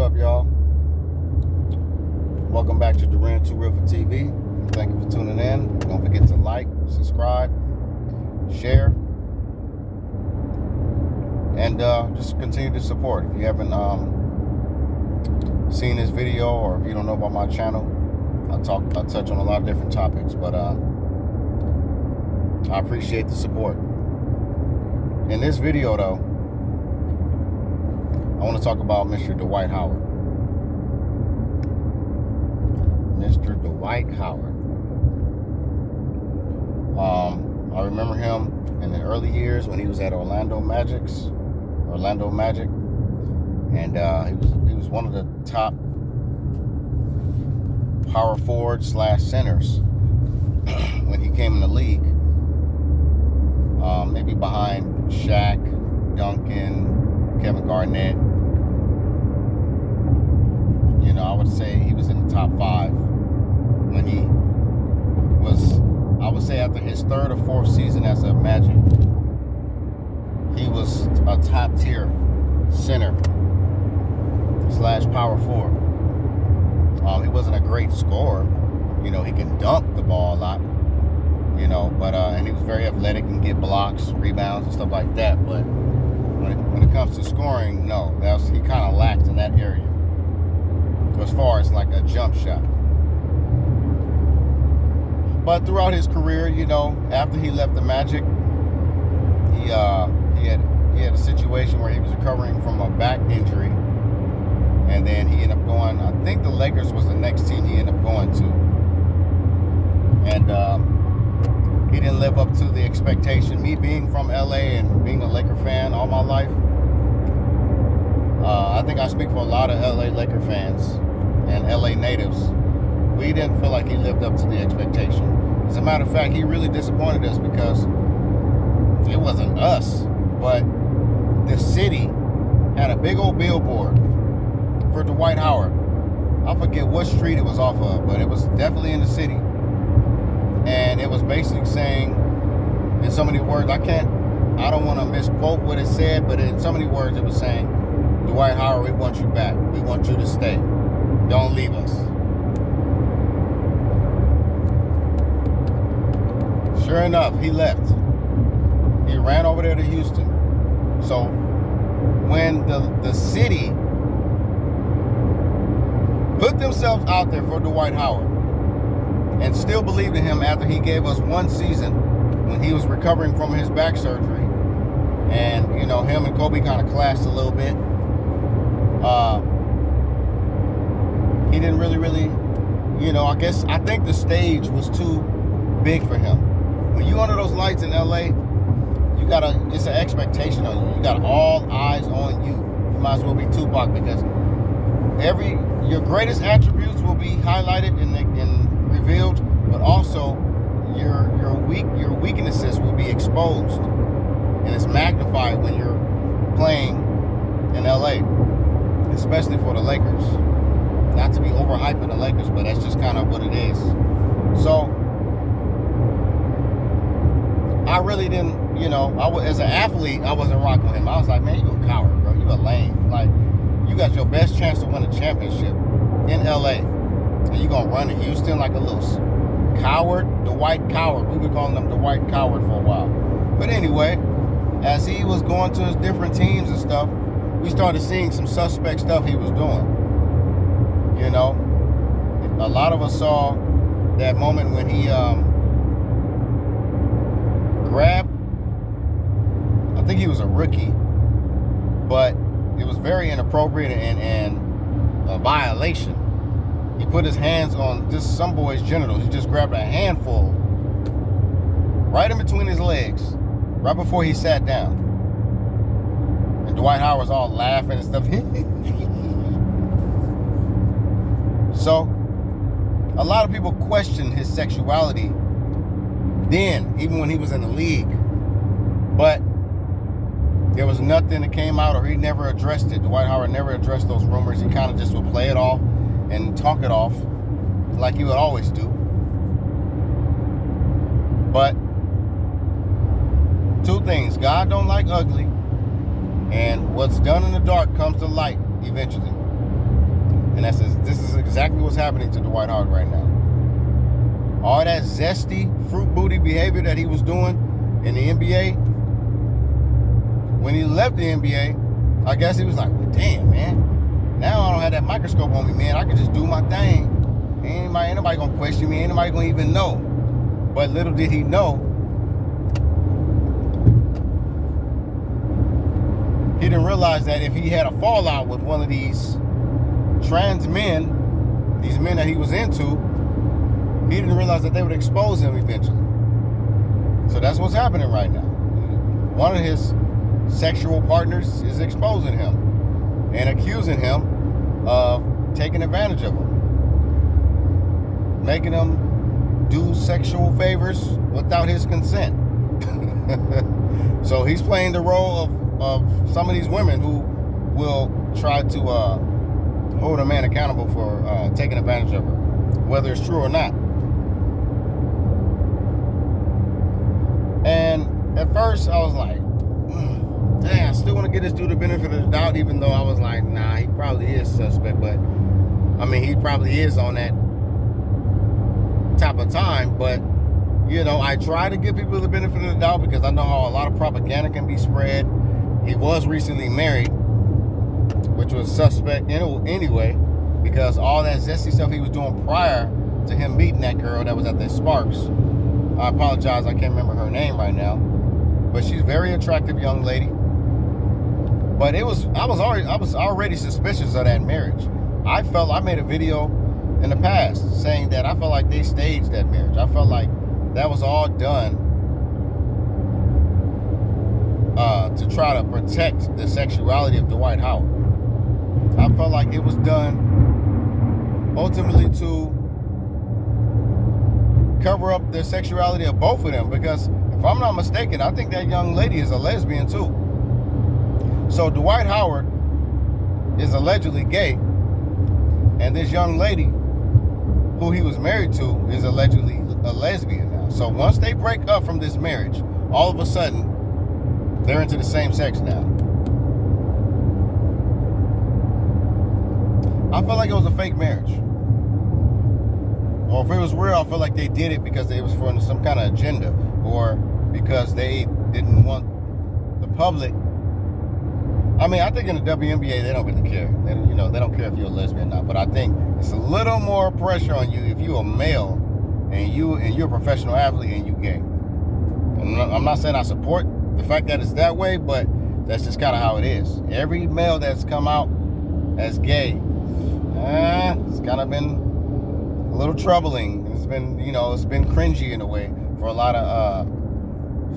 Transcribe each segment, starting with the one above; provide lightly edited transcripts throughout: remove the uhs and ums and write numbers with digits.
up, y'all? Welcome back to Duran Too Real for TV. Thank you for tuning in. Don't forget to like, subscribe, share, and just continue to support. If you haven't seen this video, or if you don't know about my channel, I touch on a lot of different topics, but I appreciate the support. In this video, though, I want to talk about Mr. Dwight Howard. Mr. Dwight Howard. I remember him in the early years when he was at Orlando Magic, and he was one of the top power forward / centers when he came in the league. Maybe behind Shaq, Duncan, Kevin Garnett. You know, I would say he was in the top 5 when he was, I would say after his 3rd or 4th season as a Magic, he was a top tier center / power forward. He wasn't a great scorer. You know, he can dunk the ball a lot, you know, but and he was very athletic and get blocks, rebounds, and stuff like that. But when it comes to scoring, no, he kind of lacked in that area as far as like a jump shot. But throughout his career, you know, after he left the Magic, he had a situation where he was recovering from a back injury, and then he ended up going, I think the Lakers was the next team he ended up going to, and he didn't live up to the expectation. Me being from LA and being a Laker fan all my life, I think I speak for a lot of LA Laker fans and LA natives. We didn't feel like he lived up to the expectation. As a matter of fact, he really disappointed us because it wasn't us, but the city had a big old billboard for Dwight Howard. I forget what street it was off of, but it was definitely in the city. And it was basically saying, in so many words, I don't want to misquote what it said, but in so many words it was saying, Dwight Howard, we want you back. We want you to stay. Don't leave us. Sure enough, he left. He ran over there to Houston. So when the city put themselves out there for Dwight Howard and still believed in him after he gave us one season when he was recovering from his back surgery, and you know, him and Kobe kind of clashed a little bit. He didn't really, you know, I think the stage was too big for him. When you under those lights in LA, it's an expectation on you. You got all eyes on you. You might as well be Tupac, because your greatest attributes will be highlighted and revealed, but also your weaknesses will be exposed, and it's magnified when you're playing in LA, especially for the Lakers. Not to be overhyping the Lakers, but that's just kind of what it is. So I really didn't, you know, as an athlete, I wasn't rocking with him. I was like, man, you a coward, bro. You a lame. Like, you got your best chance to win a championship in LA, and you gonna run to Houston like a little coward? Dwight Coward. We were calling him Dwight Coward for a while. But anyway, as he was going to his different teams and stuff, we started seeing some suspect stuff he was doing. You know, a lot of us saw that moment when he grabbed, I think he was a rookie, but it was very inappropriate and a violation. He put his hands on just some boy's genitals. He just grabbed a handful right in between his legs, right before he sat down. And Dwight Howard was all laughing and stuff. So, a lot of people questioned his sexuality then, even when he was in the league. But there was nothing that came out, or he never addressed it. Dwight Howard never addressed those rumors. He kind of just would play it off and talk it off like he would always do. But two things: God don't like ugly, and what's done in the dark comes to light eventually. And this is exactly what's happening to Dwight Howard right now. All that zesty, fruit booty behavior that he was doing in the NBA, when he left the NBA, I guess he was like, well, damn, man. Now I don't have that microscope on me, man. I can just do my thing. Ain't nobody gonna question me. Ain't nobody gonna even know. But little did he know, he didn't realize that if he had a fallout with one of these trans men, these men that he was into, he didn't realize that they would expose him eventually. So that's what's happening right now. One of his sexual partners is exposing him and accusing him of taking advantage of him, making him do sexual favors without his consent. So he's playing the role of some of these women who will try to hold a man accountable for taking advantage of her, whether it's true or not. And at first I was like, dang, I still want to get this dude the benefit of the doubt, even though I was like, nah, he probably is suspect. But I mean, he probably is on that type of time. But you know, I try to give people the benefit of the doubt because I know how a lot of propaganda can be spread. He was recently married, which was suspect anyway, because all that zesty stuff he was doing prior to him meeting that girl that was at the Sparks. I apologize, I can't remember her name right now, but she's a very attractive young lady. But I was already suspicious of that marriage. I made a video in the past saying that I felt like they staged that marriage. I felt like that was all done to try to protect the sexuality of Dwight Howard. I felt like it was done ultimately to cover up the sexuality of both of them, because if I'm not mistaken, I think that young lady is a lesbian too. So Dwight Howard is allegedly gay, and this young lady who he was married to is allegedly a lesbian now. So once they break up from this marriage, all of a sudden they're into the same sex now. I felt like it was a fake marriage. Or if it was real, I feel like they did it because it was for some kind of agenda, or because they didn't want the public. I mean, I think in the WNBA, they don't really care. They don't care if you're a lesbian or not. But I think it's a little more pressure on you if you're a male and you're a professional athlete and you gay. I'm not saying I support the fact that it's that way, but that's just kind of how it is. Every male that's come out as gay, it's kind of been a little troubling. It's been cringy in a way for a lot of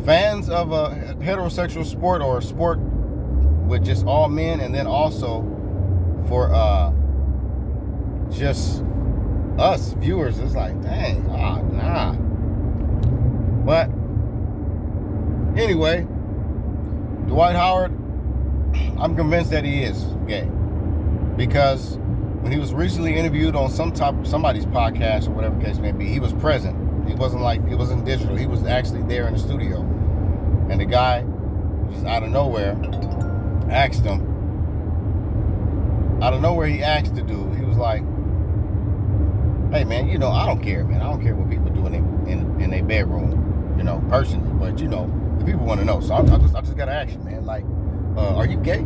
fans of a heterosexual sport, or a sport with just all men, and then also for just us viewers. It's like, dang, nah. But anyway, Dwight Howard, I'm convinced that he is gay, because when he was recently interviewed on somebody's podcast or whatever case may be, he was present. It wasn't digital. He was actually there in the studio. And the guy, just out of nowhere, asked him. Out of nowhere, he asked the dude. He was like, "Hey, man, I don't care, man. I don't care what people do in their bedroom, personally. But the people want to know. So I just gotta ask you, man. Like, are you gay?"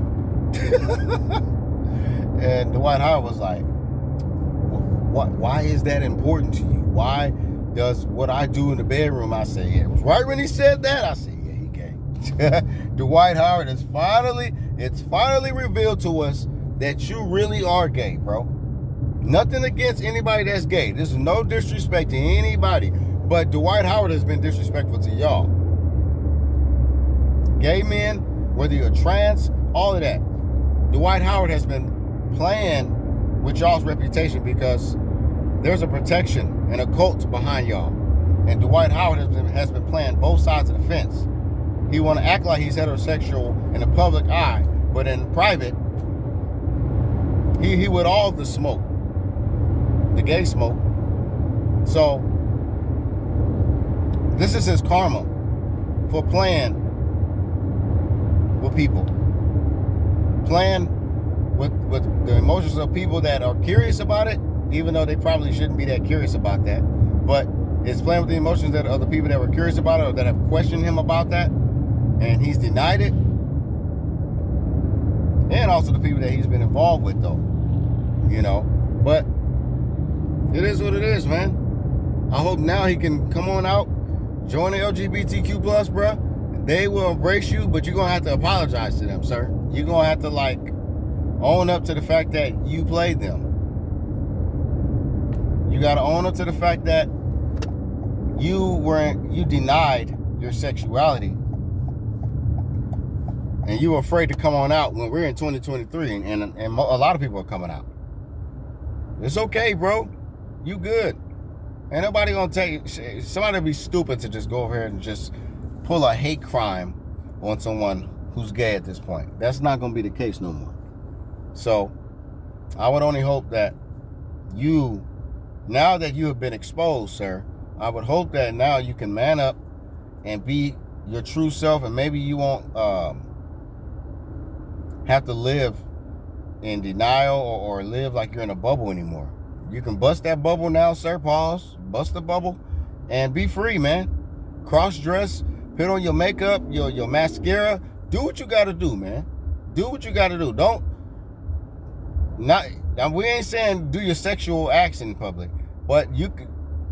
And Dwight Howard was like, why is that important to you? Why does what I do in the bedroom? I say, yeah. It was right when he said that, I said, yeah, he gay. Dwight Howard it's finally revealed to us that you really are gay, bro. Nothing against anybody that's gay. This is no disrespect to anybody. But Dwight Howard has been disrespectful to y'all. Gay men, whether you're trans, all of that. Dwight Howard has been playing with y'all's reputation, because there's a protection and a cult behind y'all. And Dwight Howard has been playing both sides of the fence. He want to act like he's heterosexual in the public eye, but in private, he with all the smoke, the gay smoke. So this is his karma for playing with people, playing with the emotions of people that are curious about it, even though they probably shouldn't be that curious about that. But it's playing with the emotions that of the people that were curious about it or that have questioned him about that, and he's denied it. And also the people that he's been involved with, though. You know, but it is what it is, man. I hope now he can come on out, join the LGBTQ plus, bro. They will embrace you, but you're gonna have to apologize to them, sir. You're gonna have to like own up to the fact that you played them. You gotta own up to the fact that you denied your sexuality, and you were afraid to come on out when we're in 2023, and a lot of people are coming out. It's okay, bro. You good. Ain't nobody gonna take somebody be stupid to just go over here and just pull a hate crime on someone who's gay at this point. That's not gonna be the case no more. So I would only hope that now that you have been exposed, sir, I would hope that now you can man up and be your true self, and maybe you won't have to live in denial or live like you're in a bubble anymore. You can bust that bubble now, sir. Pause. Bust the bubble and be free, man. Cross-dress, put on your makeup, your mascara. Do what you got to do, man. Do what you got to do. We ain't saying do your sexual acts in public, but you can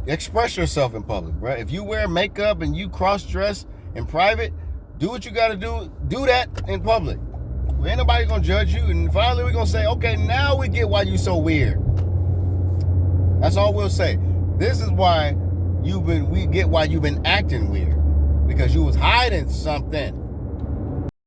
express yourself in public, bro. If you wear makeup and you cross-dress in private, do what you got to do. Do that in public. Ain't nobody gonna judge you, and finally we're gonna say, okay, now we get why you so weird. That's all we'll say. This is why we get why you've been acting weird, because you was hiding something.